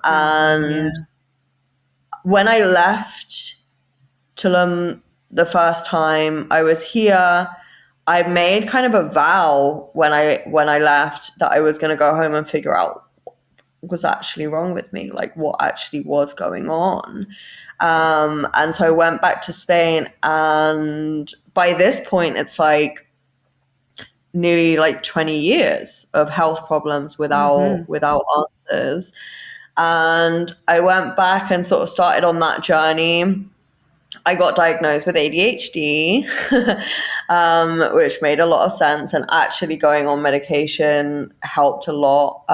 And when I left Tulum the first time I was here, I made kind of a vow when I left that I was going to go home and figure out what was actually wrong with me, like what actually was going on. And so I went back to Spain, and by this point, it's like nearly like 20 years of health problems without answers. And I went back and sort of started on that journey. I got diagnosed with ADHD, which made a lot of sense. And actually, going on medication helped a lot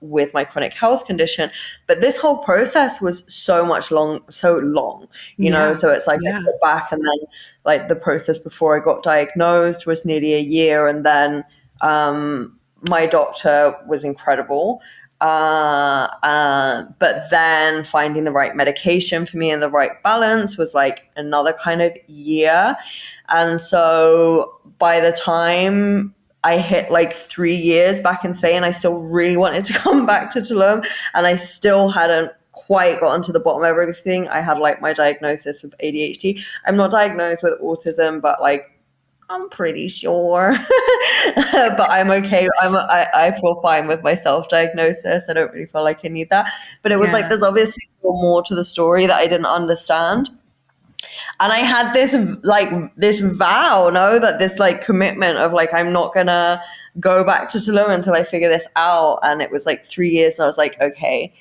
with my chronic health condition. But this whole process was so long, you know. So it's like I got back, and then like the process before I got diagnosed was nearly a year, and then my doctor was incredible. But then finding the right medication for me and the right balance was like another kind of year. And so by the time I hit like 3 years back in Spain, I still really wanted to come back to Tulum, and I still hadn't quite gotten to the bottom of everything. I had like my diagnosis with ADHD. I'm not diagnosed with autism, but like I'm pretty sure, but I'm okay. I feel fine with my self-diagnosis. I don't really feel like I need that. But it was like there's obviously still more to the story that I didn't understand. And I had this vow, no, that this like commitment of like I'm not gonna go back to Tulum until I figure this out. And it was like 3 years, and I was like, okay,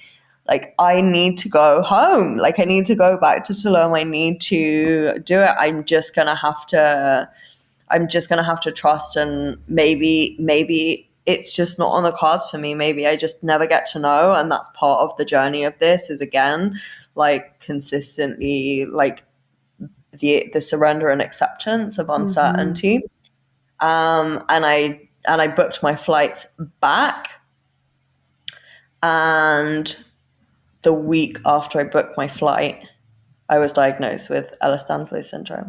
like I need to go home. Like I need to go back to Tulum. I need to do it. I'm just gonna have to trust, and maybe it's just not on the cards for me. Maybe I just never get to know. And that's part of the journey of this, is again, like consistently like the surrender and acceptance of uncertainty. And I booked my flights back, and the week after I booked my flight, I was diagnosed with Ehlers-Danlos syndrome.